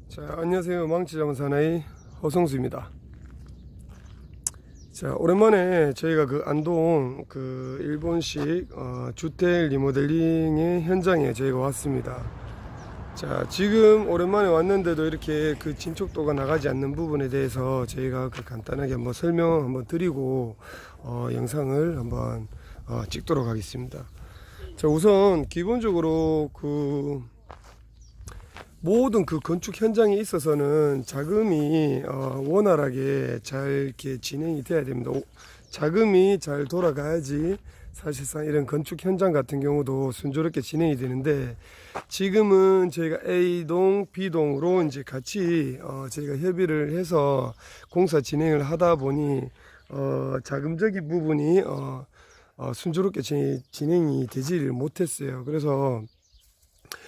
자, 안녕하세요. 망치잡은 사나이 허성수입니다. 자, 오랜만에 저희가 그 안동 그 일본식 주택 리모델링의 현장에 저희가 왔습니다. 자, 지금 오랜만에 왔는데도 이렇게 그 진척도가 나가지 않는 부분에 대해서 저희가 그 간단하게 한번 설명 한번 드리고 영상을 한번 찍도록 하겠습니다. 자, 우선 기본적으로 그 모든 그 건축 현장에 있어서는 자금이 원활하게 잘 이렇게 진행이 돼야 됩니다. 자금이 잘 돌아가야지 사실상 이런 건축 현장 같은 경우도 순조롭게 진행이 되는데, 지금은 저희가 A동, B동으로 이제 같이 저희가 협의를 해서 공사 진행을 하다 보니 자금적인 부분이 순조롭게 진행이 되지를 못했어요. 그래서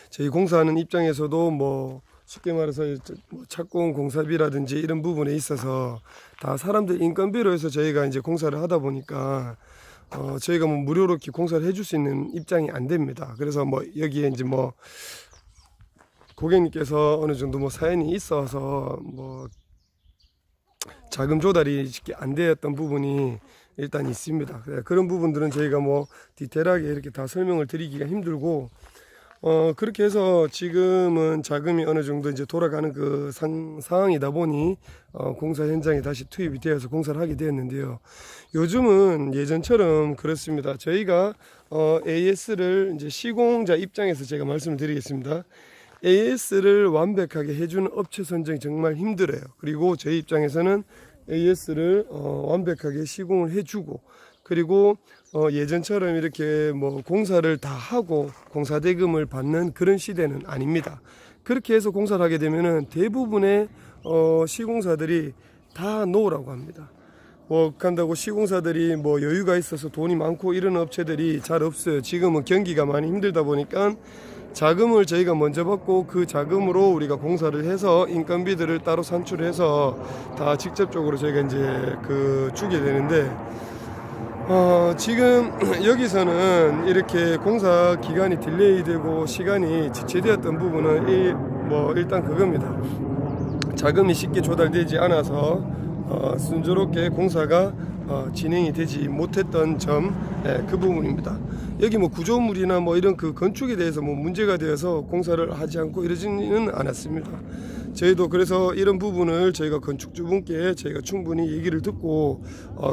저희 공사하는 입장에서도 뭐 쉽게 말해서 착공 공사비라든지 이런 부분에 있어서 다 사람들 인건비로 해서 저희가 이제 공사를 하다 보니까 저희가 뭐 무료로 이렇게 공사를 해줄 수 있는 입장이 안 됩니다. 그래서 뭐 여기에 이제 뭐 고객님께서 어느 정도 뭐 사연이 있어서 뭐 자금 조달이 쉽게 안 되었던 부분이 일단 있습니다. 그런 부분들은 저희가 뭐 디테일하게 이렇게 다 설명을 드리기가 힘들고, 그렇게 해서 지금은 자금이 어느 정도 이제 돌아가는 그 상황이다 보니 공사 현장에 다시 투입이 되어서 공사를 하게 되었는데요. 요즘은 예전처럼 그렇습니다. 저희가 AS를 이제 시공자 입장에서 제가 말씀을 드리겠습니다. AS를 완벽하게 해주는 업체 선정이 정말 힘들어요. 그리고 저희 입장에서는 AS를 완벽하게 시공을 해주고, 그리고 예전처럼 이렇게 뭐 공사를 다 하고 공사 대금을 받는 그런 시대는 아닙니다. 그렇게 해서 공사를 하게 되면은 대부분의 시공사들이 다 노라고 합니다. 뭐 간다고 시공사들이 뭐 여유가 있어서 돈이 많고 이런 업체들이 잘 없어요. 지금은 경기가 많이 힘들다 보니까 자금을 저희가 먼저 받고 그 자금으로 우리가 공사를 해서 인건비들을 따로 산출해서 다 직접적으로 저희가 이제 그 주게 되는데, 지금 여기서는 이렇게 공사 기간이 딜레이 되고 시간이 지체되었던 부분은 뭐 일단 그겁니다. 자금이 쉽게 조달되지 않아서 순조롭게 공사가 진행이 되지 못했던 점, 그 부분입니다. 여기 뭐 구조물이나 뭐 이런 그 건축에 대해서 뭐 문제가 되어서 공사를 하지 않고 이러지는 않았습니다. 저희도 그래서 이런 부분을 저희가 건축주분께 저희가 충분히 얘기를 듣고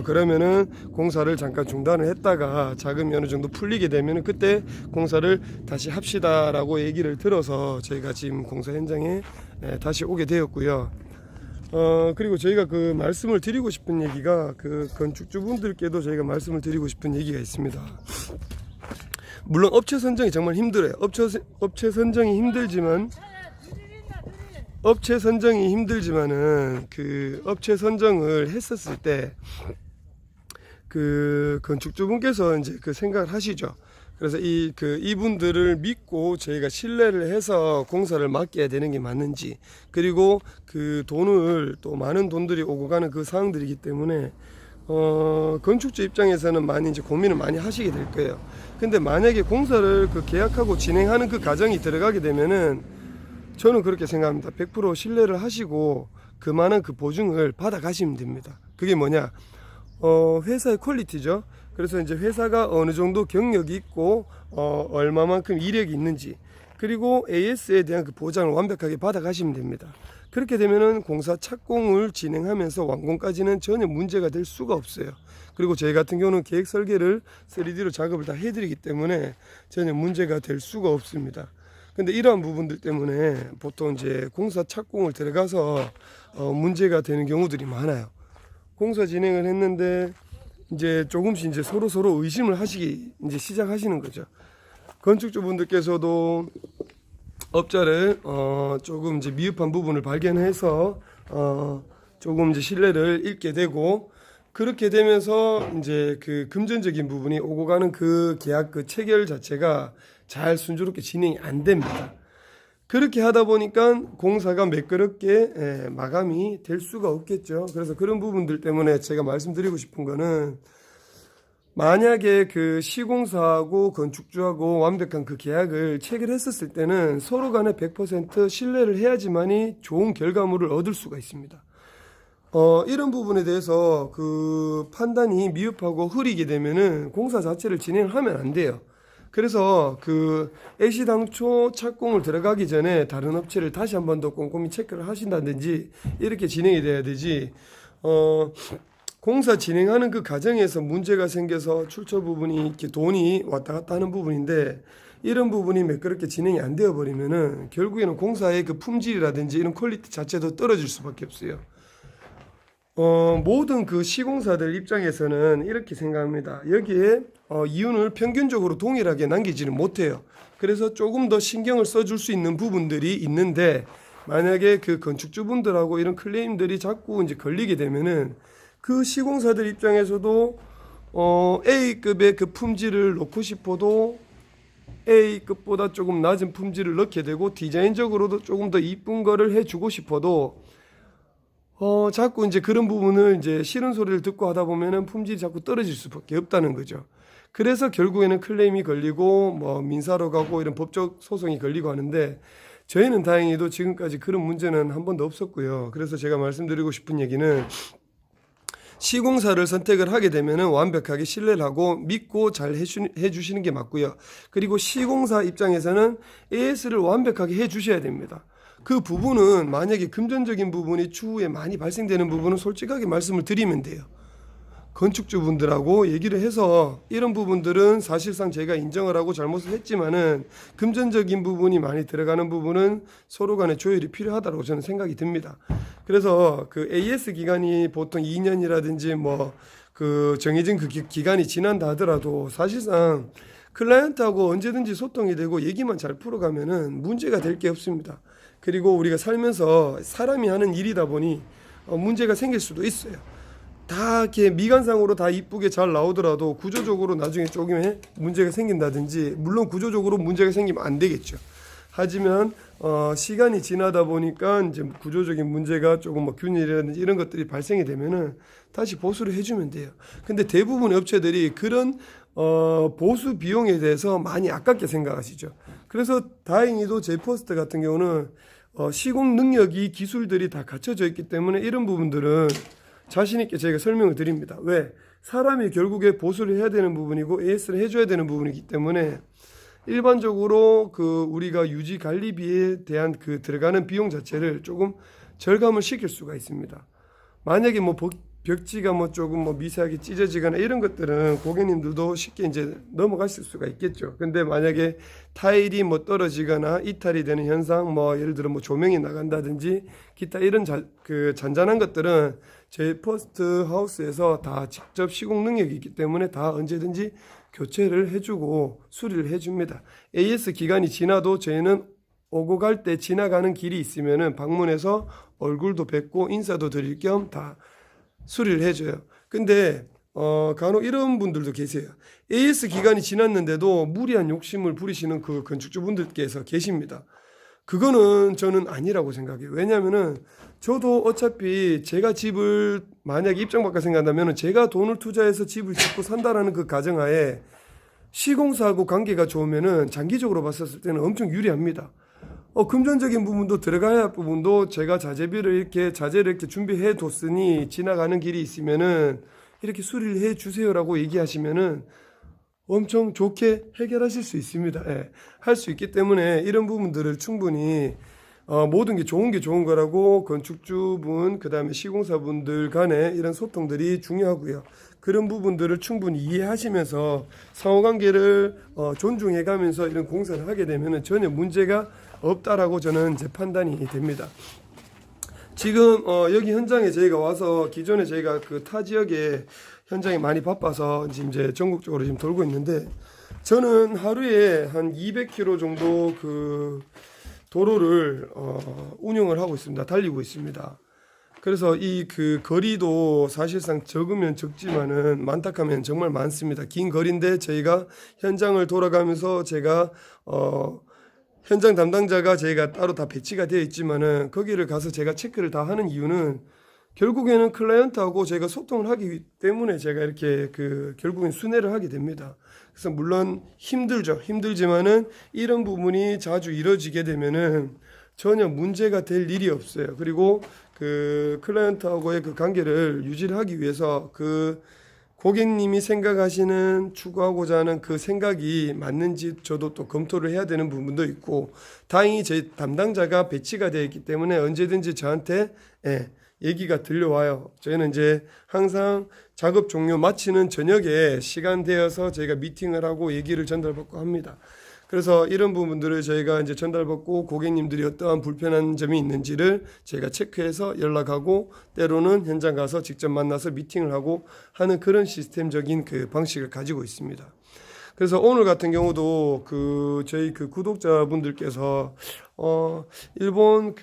그러면은 공사를 잠깐 중단을 했다가 자금이 어느 정도 풀리게 되면은 그때 공사를 다시 합시다라고 얘기를 들어서 저희가 지금 공사 현장에 다시 오게 되었고요. 그리고 저희가 그 말씀을 드리고 싶은 얘기가, 그 건축주분들께도 저희가 말씀을 드리고 싶은 얘기가 있습니다. 물론 업체 선정이 정말 힘들어요. 업체 선정이 힘들지만은 그 업체 선정을 했었을 때 그 건축주분께서 이제 그 생각을 하시죠. 그래서 이분들을 믿고 저희가 신뢰를 해서 공사를 맡겨야 되는 게 맞는지, 그리고 그 돈을 또 많은 돈들이 오고 가는 그 상황들이기 때문에 건축주 입장에서는 많이 이제 고민을 많이 하시게 될 거예요. 근데 만약에 공사를 그 계약하고 진행하는 그 과정이 들어가게 되면은 저는 그렇게 생각합니다. 100% 신뢰를 하시고 그만한 그 보증을 받아 가시면 됩니다. 그게 뭐냐? 회사의 퀄리티죠. 그래서 이제 회사가 어느 정도 경력이 있고 얼마만큼 이력이 있는지, 그리고 AS에 대한 그 보장을 완벽하게 받아 가시면 됩니다. 그렇게 되면은 공사 착공을 진행하면서 완공까지는 전혀 문제가 될 수가 없어요. 그리고 저희 같은 경우는 계획 설계를 3D로 작업을 다 해드리기 때문에 전혀 문제가 될 수가 없습니다. 근데 이러한 부분들 때문에 보통 이제 공사 착공을 들어가서 문제가 되는 경우들이 많아요. 공사 진행을 했는데 이제 조금씩 이제 서로 의심을 하시기 이제 시작하시는 거죠. 건축주분들께서도 업자를 조금 이제 미흡한 부분을 발견해서 조금 이제 신뢰를 잃게 되고, 그렇게 되면서 이제 그 금전적인 부분이 오고 가는 그 계약 그 체결 자체가 잘 순조롭게 진행이 안 됩니다. 그렇게 하다 보니까 공사가 매끄럽게 마감이 될 수가 없겠죠. 그래서 그런 부분들 때문에 제가 말씀드리고 싶은 거는, 만약에 그 시공사하고 건축주하고 완벽한 그 계약을 체결했었을 때는 서로 간에 100% 신뢰를 해야지만이 좋은 결과물을 얻을 수가 있습니다. 이런 부분에 대해서 그 판단이 미흡하고 흐리게 되면은 공사 자체를 진행하면 안 돼요. 그래서 그 애시당초 착공을 들어가기 전에 다른 업체를 다시 한 번 더 꼼꼼히 체크를 하신다든지 이렇게 진행이 돼야 되지. 공사 진행하는 그 과정에서 문제가 생겨서 출처 부분이 이렇게 돈이 왔다 갔다 하는 부분인데 이런 부분이 매끄럽게 진행이 안 되어 버리면은 결국에는 공사의 그 품질이라든지 이런 퀄리티 자체도 떨어질 수밖에 없어요. 모든 그 시공사들 입장에서는 이렇게 생각합니다. 여기에 이윤을 평균적으로 동일하게 남기지는 못해요. 그래서 조금 더 신경을 써줄 수 있는 부분들이 있는데 만약에 그 건축주분들하고 이런 클레임들이 자꾸 이제 걸리게 되면은 그 시공사들 입장에서도 A급의 그 품질을 놓고 싶어도 A급보다 조금 낮은 품질을 넣게 되고 디자인적으로도 조금 더 이쁜 거를 해주고 싶어도 자꾸 이제 그런 부분을 이제 싫은 소리를 듣고 하다 보면은 품질이 자꾸 떨어질 수밖에 없다는 거죠. 그래서 결국에는 클레임이 걸리고 뭐 민사로 가고 이런 법적 소송이 걸리고 하는데 저희는 다행히도 지금까지 그런 문제는 한 번도 없었고요. 그래서 제가 말씀드리고 싶은 얘기는 시공사를 선택을 하게 되면은 완벽하게 신뢰를 하고 믿고 잘 해주시는 게 맞고요. 그리고 시공사 입장에서는 AS를 완벽하게 해주셔야 됩니다. 그 부분은 만약에 금전적인 부분이 추후에 많이 발생되는 부분은 솔직하게 말씀을 드리면 돼요. 건축주분들하고 얘기를 해서 이런 부분들은 사실상 제가 인정을 하고 잘못을 했지만은 금전적인 부분이 많이 들어가는 부분은 서로 간에 조율이 필요하다고 저는 생각이 듭니다. 그래서 그 AS 기간이 보통 2년이라든지 뭐 그 정해진 그 기간이 지난다 하더라도 사실상 클라이언트하고 언제든지 소통이 되고 얘기만 잘 풀어가면은 문제가 될 게 없습니다. 그리고 우리가 살면서 사람이 하는 일이다 보니 문제가 생길 수도 있어요. 다 이렇게 미관상으로 다 이쁘게 잘 나오더라도 구조적으로 나중에 조금의 문제가 생긴다든지 물론 구조적으로 문제가 생기면 안 되겠죠. 하지만 시간이 지나다 보니까 이제 구조적인 문제가 조금 뭐 균일이라든지 이런 것들이 발생이 되면은 다시 보수를 해주면 돼요. 근데 대부분의 업체들이 그런 보수 비용에 대해서 많이 아깝게 생각하시죠. 그래서 다행히도 제이포스트 같은 경우는 시공 능력이 기술들이 다 갖춰져 있기 때문에 이런 부분들은 자신 있게 저희가 설명을 드립니다. 왜? 사람이 결국에 보수를 해야 되는 부분이고 AS를 해줘야 되는 부분이기 때문에 일반적으로 그 우리가 유지 관리비에 대한 그 들어가는 비용 자체를 조금 절감을 시킬 수가 있습니다. 만약에 뭐 벽지가 뭐 조금 뭐 미세하게 찢어지거나 이런 것들은 고객님들도 쉽게 이제 넘어가실 수가 있겠죠. 근데 만약에 타일이 뭐 떨어지거나 이탈이 되는 현상, 뭐 예를 들어 뭐 조명이 나간다든지 기타 이런 그 잔잔한 것들은 저희 퍼스트 하우스에서 다 직접 시공 능력이 있기 때문에 다 언제든지 교체를 해주고 수리를 해줍니다. AS 기간이 지나도 저희는 오고 갈 때 지나가는 길이 있으면은 방문해서 얼굴도 뵙고 인사도 드릴 겸 다 수리를 해줘요. 근데 간혹 이런 분들도 계세요. AS 기간이 지났는데도 무리한 욕심을 부리시는 그 건축주분들께서 계십니다. 그거는 저는 아니라고 생각해요. 왜냐하면은 저도 어차피 제가 집을 만약에 입장 바꿔 생각한다면 제가 돈을 투자해서 집을 짓고 산다라는 그 가정하에 시공사하고 관계가 좋으면은 장기적으로 봤었을 때는 엄청 유리합니다. 금전적인 부분도 들어가야 할 부분도 제가 자재를 이렇게 준비해 뒀으니 지나가는 길이 있으면은 이렇게 수리를 해 주세요라고 얘기하시면은 엄청 좋게 해결하실 수 있습니다. 예, 할 수 있기 때문에 이런 부분들을 충분히 모든 게 좋은 거라고 건축주분 그다음에 시공사분들 간에 이런 소통들이 중요하고요. 그런 부분들을 충분히 이해하시면서 상호관계를 존중해가면서 이런 공사를 하게 되면은 전혀 문제가 없다라고 저는 이제 판단이 됩니다. 지금 여기 현장에 저희가 와서 기존에 저희가 그 타 지역에 현장이 많이 바빠서 지금 이제 전국적으로 지금 돌고 있는데 저는 하루에 한 200km 정도 그 도로를 운영을 하고 있습니다. 달리고 있습니다. 그래서 이 그 거리도 사실상 적으면 적지만은 많다 하면 정말 많습니다. 긴 거리인데 저희가 현장을 돌아가면서 제가 현장 담당자가 저희가 따로 다 배치가 되어 있지만은 거기를 가서 제가 체크를 다 하는 이유는 결국에는 클라이언트하고 제가 소통을 하기 때문에 제가 이렇게 결국엔 순회를 하게 됩니다. 그래서 물론 힘들죠. 힘들지만은 이런 부분이 자주 이루어지게 되면은 전혀 문제가 될 일이 없어요. 그리고 클라이언트하고의 관계를 유지를 하기 위해서 고객님이 생각하시는 추구하고자 하는 그 생각이 맞는지 저도 또 검토를 해야 되는 부분도 있고, 다행히 제 담당자가 배치가 되어 있기 때문에 언제든지 저한테 얘기가 들려와요. 저희는 이제 항상 작업 종료 마치는 저녁에 시간 되어서 저희가 미팅을 하고 얘기를 전달받고 합니다. 그래서 이런 부분들을 저희가 이제 전달받고 고객님들이 어떠한 불편한 점이 있는지를 저희가 체크해서 연락하고, 때로는 현장 가서 직접 만나서 미팅을 하고 하는 그런 시스템적인 방식을 가지고 있습니다. 그래서 오늘 같은 경우도 저희 구독자분들께서 일본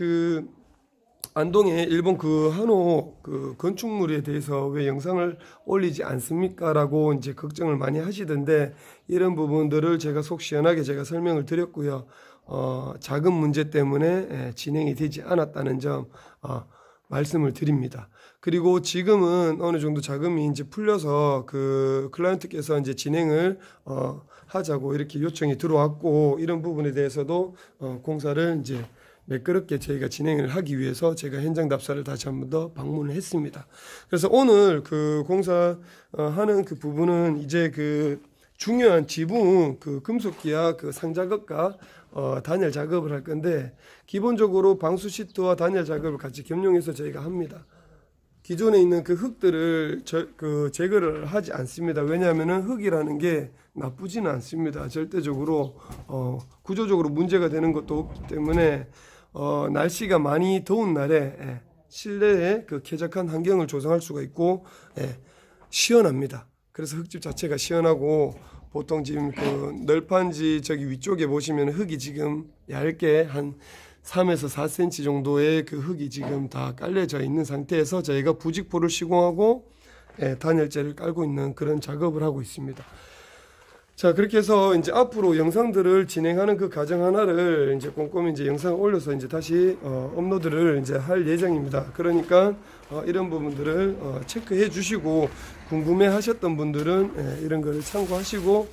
안동에 일본 한옥 건축물에 대해서 왜 영상을 올리지 않습니까? 라고 이제 걱정을 많이 하시던데, 이런 부분들을 제가 속 시원하게 제가 설명을 드렸고요. 자금 문제 때문에 진행이 되지 않았다는 점 말씀을 드립니다. 그리고 지금은 어느 정도 자금이 이제 풀려서 클라이언트께서 이제 진행을 하자고 이렇게 요청이 들어왔고, 이런 부분에 대해서도 공사를 이제 매끄럽게 저희가 진행을 하기 위해서 제가 현장 답사를 다시 한 번 더 방문을 했습니다. 그래서 오늘 공사 하는 부분은 이제 중요한 지붕 금속기와 상작업과 단열 작업을 할 건데, 기본적으로 방수 시트와 단열 작업을 같이 겸용해서 저희가 합니다. 기존에 있는 흙들을 제거를 하지 않습니다. 왜냐하면은 흙이라는 게 나쁘지는 않습니다. 절대적으로 구조적으로 문제가 되는 것도 없기 때문에 날씨가 많이 더운 날에 실내에 쾌적한 환경을 조성할 수가 있고 시원합니다. 그래서 흙집 자체가 시원하고, 보통 지금 널판지 저기 위쪽에 보시면 흙이 지금 얇게 한 3에서 4cm 정도의 흙이 지금 다 깔려져 있는 상태에서 저희가 부직포를 시공하고 단열재를 깔고 있는 그런 작업을 하고 있습니다. 자, 그렇게 해서 이제 앞으로 영상들을 진행하는 과정 하나를 이제 꼼꼼히 이제 영상을 올려서 이제 다시 업로드를 이제 할 예정입니다. 그러니까 이런 부분들을 체크해 주시고, 궁금해 하셨던 분들은 이런 거를 참고하시고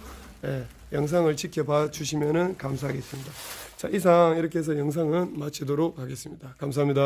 영상을 지켜봐 주시면은 감사하겠습니다. 자, 이상 이렇게 해서 영상은 마치도록 하겠습니다. 감사합니다.